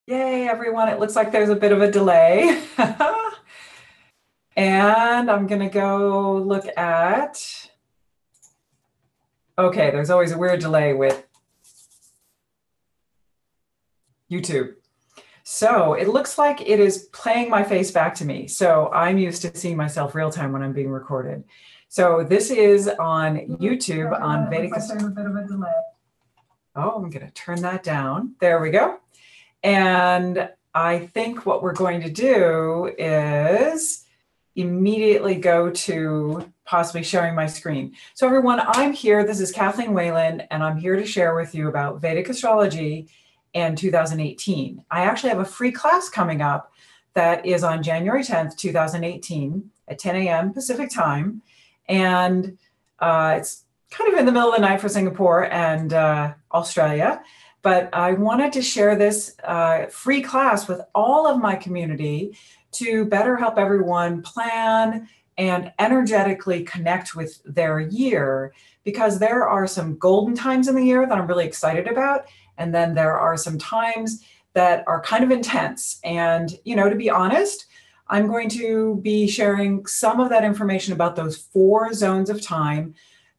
Yay, everyone. It looks like there's a bit of a delay. And I'm going to go look at, okay, there's always a weird delay with YouTube. So it looks like it is playing my face back to me. So I'm used to seeing myself real time when I'm being recorded. So this is on YouTube on Vedic. There's a bit of a delay. Oh, I'm going to turn that down. There we go. And I think what we're going to do is immediately go to possibly sharing my screen. So everyone, I'm here. This is Kathleen Whalen, and I'm here to share with you about Vedic astrology and 2018. I actually have a free class coming up that is on January 10th, 2018 at 10 a.m. Pacific time. And it's kind of in the middle of the night for Singapore and Australia. But I wanted to share this free class with all of my community to better help everyone plan and energetically connect with their year, because there are some golden times in the year that I'm really excited about. And then there are some times that are kind of intense. And, to be honest, I'm going to be sharing some of that information about those 4 zones of time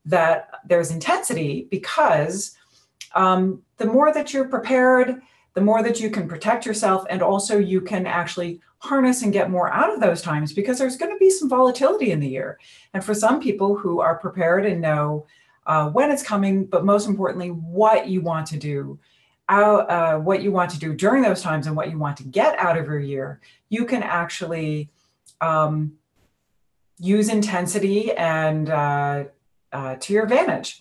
that there's intensity, because the more that you're prepared, the more that you can protect yourself, and also you can actually harness and get more out of those times, because there's going to be some volatility in the year. And for some people who are prepared and know when it's coming, but most importantly, what you want to do, during those times and what you want to get out of your year, you can actually use intensity and to your advantage.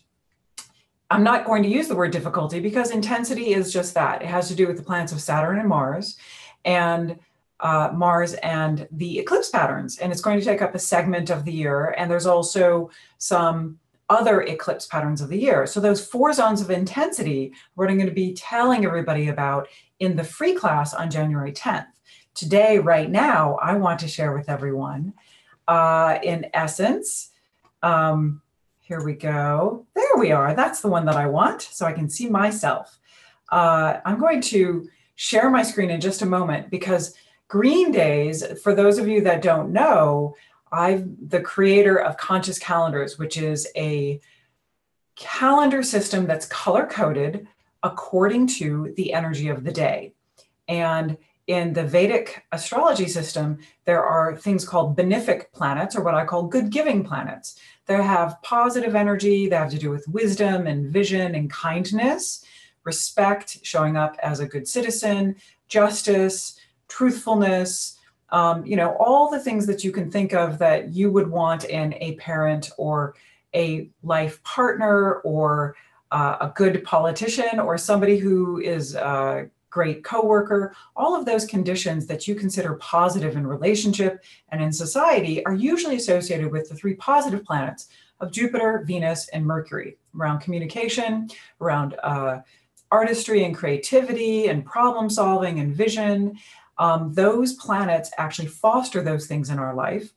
I'm not going to use the word difficulty, because intensity is just that. It has to do with the planets of Saturn and Mars and the eclipse patterns. And it's going to take up a segment of the year. And there's also some other eclipse patterns of the year. So those 4 zones of intensity, we're going to be telling everybody about in the free class on January 10th. Today, right now, I want to share with everyone, in essence, here we go. There we are. That's the one that I want, so I can see myself. I'm going to share my screen in just a moment, because Green Days, for those of you that don't know, I'm the creator of Conscious Calendars, which is a calendar system that's color-coded according to the energy of the day. And in the Vedic astrology system, there are things called benefic planets, or what I call good-giving planets. They have positive energy. They have to do with wisdom and vision and kindness, respect, showing up as a good citizen, justice, truthfulness, all the things that you can think of that you would want in a parent or a life partner, or a good politician, or somebody who is a great coworker. All of those conditions that you consider positive in relationship and in society are usually associated with the 3 positive planets of Jupiter, Venus, and Mercury, around communication, around artistry and creativity and problem solving and vision. Those planets actually foster those things in our life.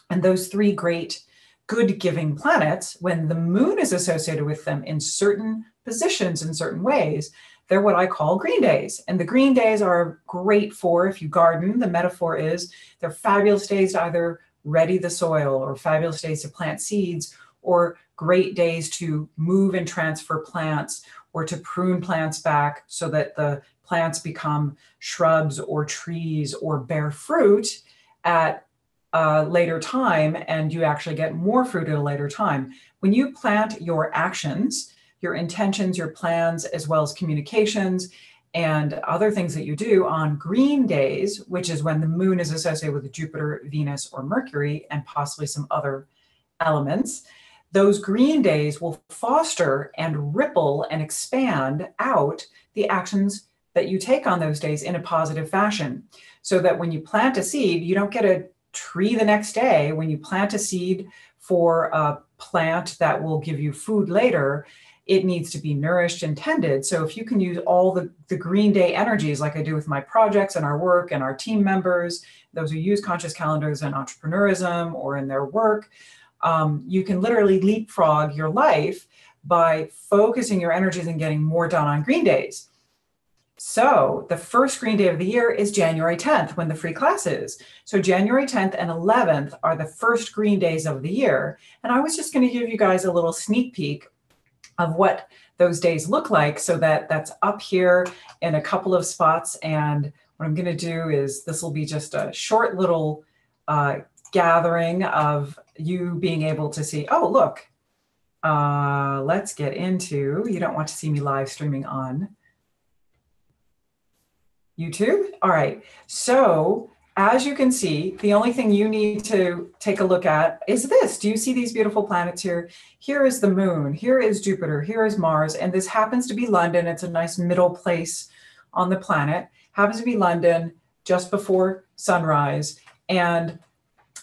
And those 3 great good-giving planets, when the moon is associated with them in certain positions in certain ways, they're what I call green days. And the green days are great for, if you garden, the metaphor is they're fabulous days to either ready the soil, or fabulous days to plant seeds, or great days to move and transfer plants, or to prune plants back so that the plants become shrubs or trees or bear fruit at a later time, and you actually get more fruit at a later time. When you plant your actions, your intentions, your plans, as well as communications and other things that you do on green days, which is when the moon is associated with Jupiter, Venus, or Mercury, and possibly some other elements, those green days will foster and ripple and expand out the actions that you take on those days in a positive fashion. So that when you plant a seed, you don't get a tree the next day. When you plant a seed for a plant that will give you food later, it needs to be nourished and tended. So if you can use all the green day energies, like I do with my projects and our work and our team members, those who use conscious calendars in entrepreneurism or in their work, you can literally leapfrog your life by focusing your energies and getting more done on green days. So the first green day of the year is January 10th when the free class is. So January 10th and 11th are the first green days of the year. And I was just going to give you guys a little sneak peek of what those days look like. So that's up here in a couple of spots. And what I'm going to do is this will be just a short little gathering of you being able to see, oh, look, let's get into, you don't want to see me live streaming on YouTube. All right. So as you can see, the only thing you need to take a look at is this. Do you see these beautiful planets here? Here is the moon. Here is Jupiter. Here is Mars. And this happens to be London. It's a nice middle place on the planet. Happens to be London just before sunrise. And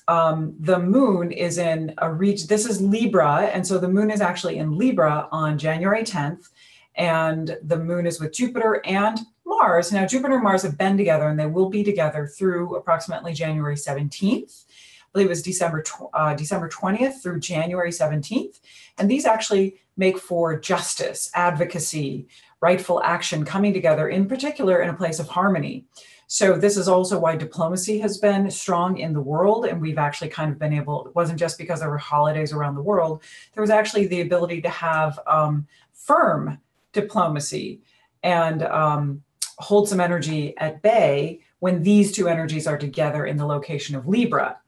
the moon is in a region. This is Libra. And so the moon is actually in Libra on January 10th. And the moon is with Jupiter and Mars. Now, Jupiter and Mars have been together, and they will be together through approximately January 17th. I believe it was December 20th through January 17th. And these actually make for justice, advocacy, rightful action coming together, in particular in a place of harmony. So this is also why diplomacy has been strong in the world. And we've actually kind of been able, it wasn't just because there were holidays around the world, there was actually the ability to have firm diplomacy and hold some energy at bay when these two energies are together in the location of Libra.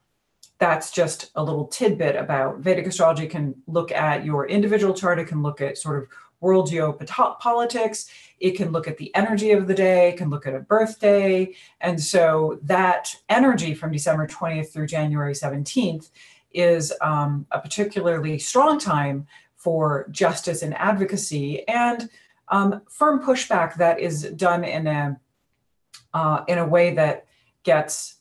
That's just a little tidbit about Vedic astrology. Can look at your individual chart. It can look at sort of world geopolitics. It can look at the energy of the day, it can look at a birthday. And so that energy from December 20th through January 17th is a particularly strong time for justice and advocacy and firm pushback that is done in a way that gets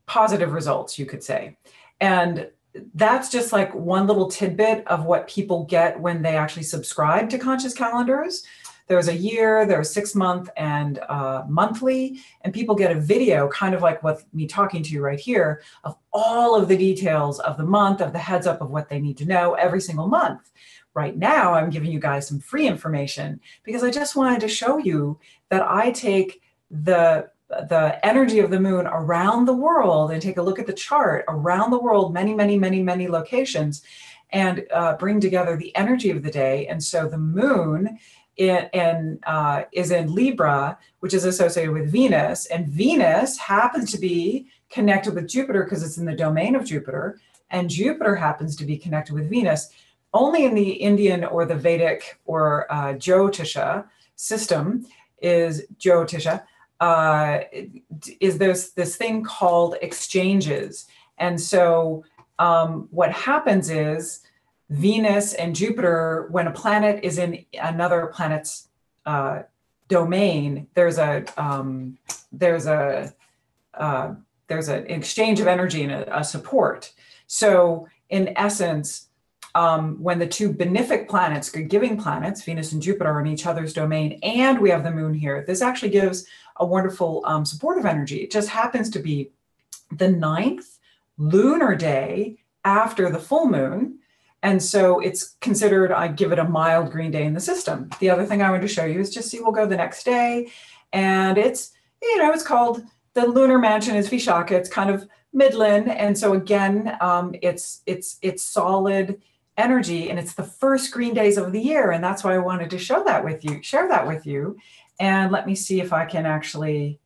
positive results, you could say. And that's just like one little tidbit of what people get when they actually subscribe to conscious calendars. There's a year, there's 6 month and monthly, and people get a video, kind of like with me talking to you right here, of all of the details of the month, of the heads up of what they need to know every single month. Right now, I'm giving you guys some free information because I just wanted to show you that I take the energy of the moon around the world and take a look at the chart around the world, many, many, many, many locations, and bring together the energy of the day. And so the moon is in Libra, which is associated with Venus, and Venus happens to be connected with Jupiter because it's in the domain of Jupiter, and Jupiter happens to be connected with Venus. Only in the Indian or the Vedic or Jyotisha system is this thing called exchanges. And so what happens is Venus and Jupiter, when a planet is in another planet's domain, there's an exchange of energy and a support. So in essence, when the two benefic planets, good-giving planets, Venus and Jupiter, are in each other's domain, and we have the moon here, this actually gives a wonderful supportive energy. It just happens to be the 9th lunar day after the full moon. And so it's considered, I give it a mild green day in the system. The other thing I want to show you is just see, we'll go the next day. And it's, it's called, the lunar mansion is Vishaka. It's kind of midland. And so again, it's solid energy, and it's the first green days of the year. And that's why I wanted to share that with you. And let me see if I can actually,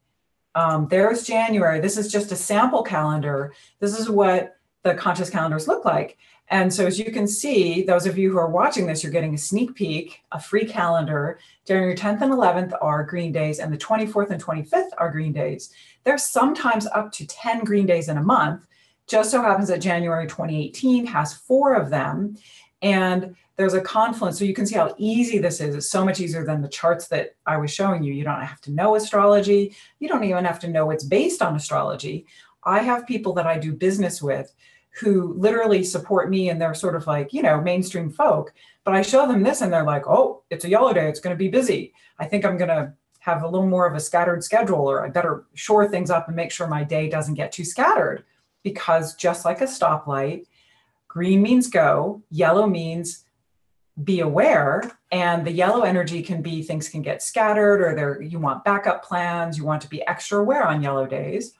there's January. This is just a sample calendar. This is what the conscious calendars look like. And so as you can see, those of you who are watching this, you're getting a sneak peek, a free calendar. January 10th and 11th are green days, and the 24th and 25th are green days. There's sometimes up to 10 green days in a month. Just so happens that January 2018 has 4 of them. And there's a confluence. So you can see how easy this is. It's so much easier than the charts that I was showing you. You don't have to know astrology. You don't even have to know it's based on astrology. I have people that I do business with who literally support me, and they're sort of like, mainstream folk. But I show them this and they're like, oh, it's a yellow day. It's going to be busy. I think I'm going to have a little more of a scattered schedule, or I better shore things up and make sure my day doesn't get too scattered. Because just like a stoplight, green means go, yellow means be aware. And the yellow energy can be things can get scattered, or you want backup plans, you want to be extra aware on yellow days.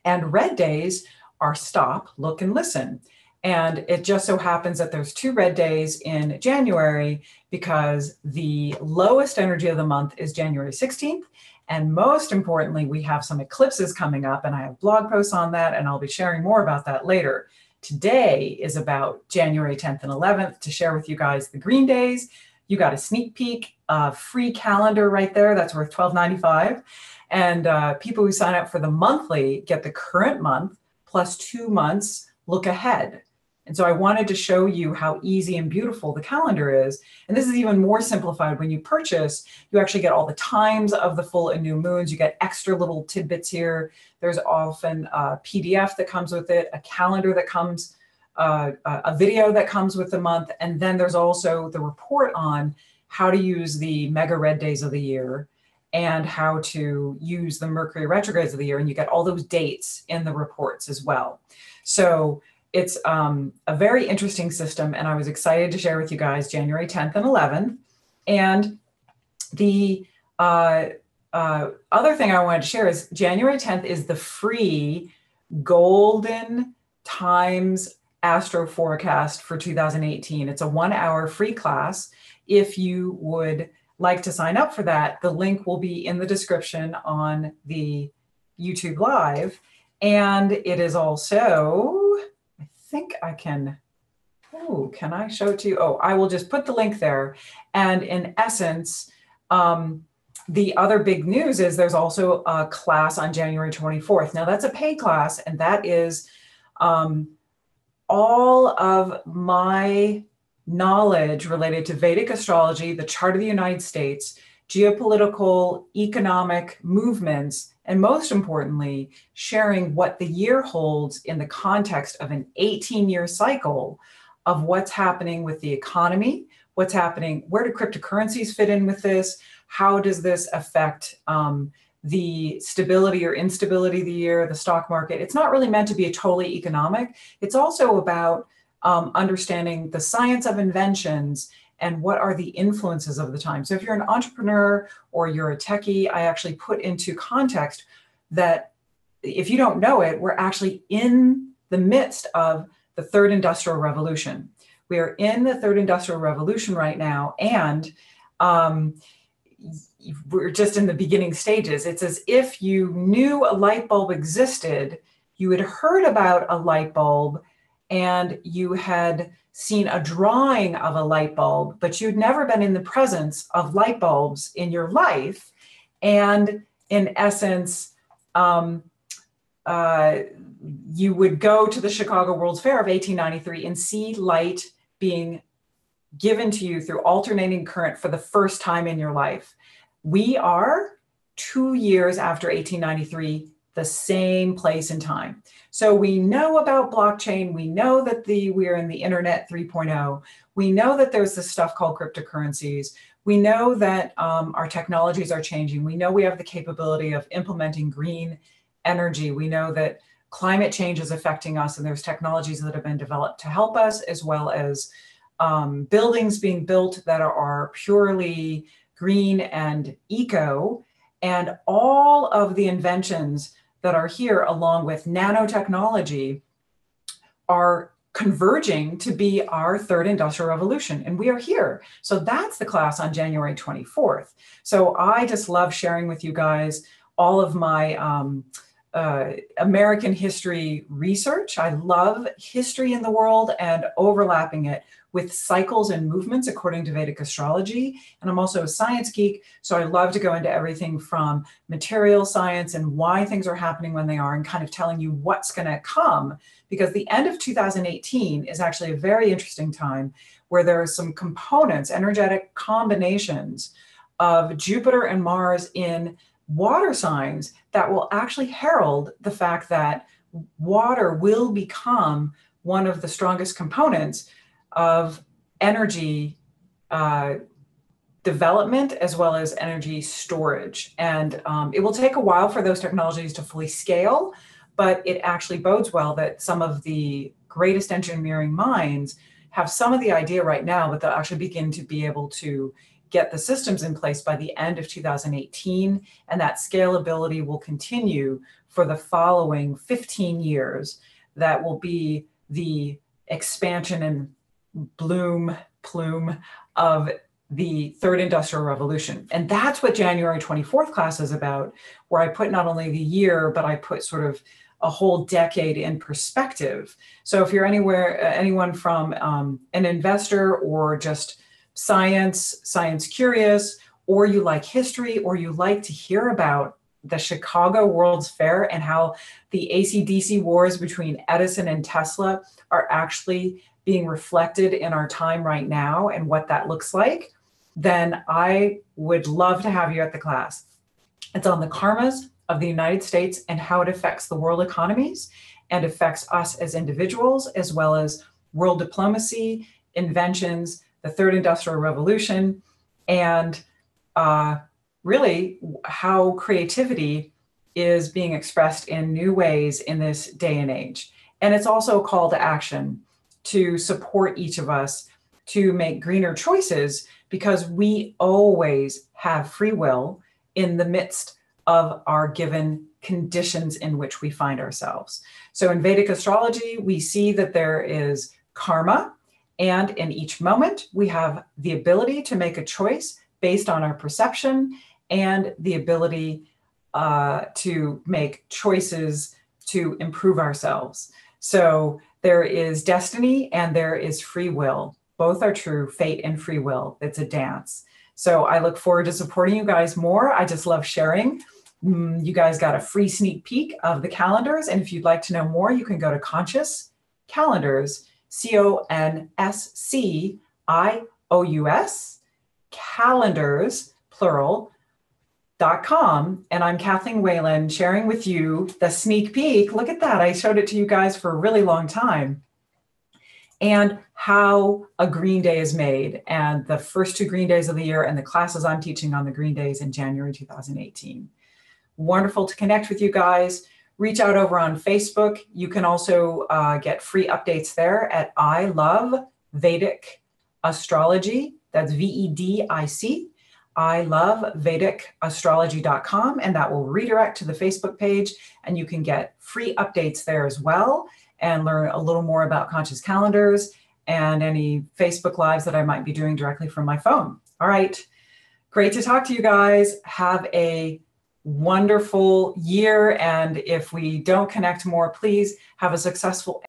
And red days are stop, look, and listen. And it just so happens that there's 2 red days in January because the lowest energy of the month is January 16th. And most importantly, we have some eclipses coming up, and I have blog posts on that, and I'll be sharing more about that later. Today is about January 10th and 11th to share with you guys the green days. You got a sneak peek, free calendar right there. That's worth $12.95. And people who sign up for the monthly get the current month plus 2 months look ahead. And so I wanted to show you how easy and beautiful the calendar is. And this is even more simplified. When you purchase, you actually get all the times of the full and new moons. You get extra little tidbits here. There's often a PDF that comes with it, a calendar that comes, a video that comes with the month. And then there's also the report on how to use the mega red days of the year and how to use the Mercury retrogrades of the year. And you get all those dates in the reports as well. So it's a very interesting system, and I was excited to share with you guys January 10th and 11th. And the other thing I wanted to share is January 10th is the free Golden Times Astro Forecast for 2018. It's a 1-hour free class. If you would like to sign up for that, the link will be in the description on the YouTube Live. And it is also, I think I can, can I show it to you? I will just put the link there. And in essence, the other big news is there's also a class on January 24th. Now that's a paid class, and that is all of my knowledge related to Vedic astrology, the chart of the United States, geopolitical, economic movements, and most importantly, sharing what the year holds in the context of an 18-year cycle of what's happening with the economy, what's happening, where do cryptocurrencies fit in with this, how does this affect the stability or instability of the year, the stock market. It's not really meant to be a totally economic. It's also about understanding the science of inventions and what are the influences of the time. So if you're an entrepreneur or you're a techie, I actually put into context that if you don't know it, we're actually in the midst of the third industrial revolution. We are in the third industrial revolution right now, and we're just in the beginning stages. It's as if you knew a light bulb existed, you had heard about a light bulb, and you had seen a drawing of a light bulb, but you'd never been in the presence of light bulbs in your life. And in essence, you would go to the Chicago World's Fair of 1893 and see light being given to you through alternating current for the first time in your life. We are 2 years after 1893, the same place and time. So we know about blockchain. We know that we're in the internet 3.0. We know that there's this stuff called cryptocurrencies. We know that our technologies are changing. We know we have the capability of implementing green energy. We know that climate change is affecting us, and there's technologies that have been developed to help us, as well as buildings being built that are purely green and eco, and all of the inventions that are here, along with nanotechnology, are converging to be our third industrial revolution. And we are here. So that's the class on January 24th. So I just love sharing with you guys all of my American history research. I love history in the world and overlapping it with cycles and movements according to Vedic astrology. And I'm also a science geek, so I love to go into everything from material science and why things are happening when they are, and kind of telling you what's going to come, because the end of 2018 is actually a very interesting time where there are some components, energetic combinations of Jupiter and Mars in water signs that will actually herald the fact that water will become one of the strongest components of energy development as well as energy storage. And it will take a while for those technologies to fully scale, but it actually bodes well that some of the greatest engineering minds have some of the idea right now, but they'll actually begin to be able to get the systems in place by the end of 2018. And that scalability will continue for the following 15 years. That will be the expansion and plume of the third industrial revolution. And that's what January 24th class is about, where I put not only the year, but I put sort of a whole decade in perspective. So if you're anyone from an investor or just science curious, or you like history, or you like to hear about the Chicago World's Fair and how the AC/DC wars between Edison and Tesla are actually being reflected in our time right now and what that looks like, then I would love to have you at the class. It's on the karmas of the United States and how it affects the world economies and affects us as individuals, as well as world diplomacy, inventions, the third industrial revolution, and really how creativity is being expressed in new ways in this day and age. And it's also a call to action to support each of us to make greener choices, because we always have free will in the midst of our given conditions in which we find ourselves. So in Vedic astrology, we see that there is karma, and in each moment, we have the ability to make a choice based on our perception and the ability to make choices to improve ourselves. So there is destiny and there is free will. Both are true, fate and free will. It's a dance. So I look forward to supporting you guys more. I just love sharing. You guys got a free sneak peek of the calendars. And if you'd like to know more, you can go to Conscious Calendars, CONSCIOUS, calendars, plural.com. And I'm Kathleen Whalen sharing with you the sneak peek. Look at that. I showed it to you guys for a really long time. And how a green day is made, and the first 2 green days of the year, and the classes I'm teaching on the green days in January 2018. Wonderful to connect with you guys. Reach out over on Facebook. You can also get free updates there at I Love Vedic Astrology. That's VEDIC. I love VedicAstrology.com, and that will redirect to the Facebook page, and you can get free updates there as well and learn a little more about Conscious Calendars and any Facebook Lives that I might be doing directly from my phone. All right. Great to talk to you guys. Have a wonderful year. And if we don't connect more, please have a successful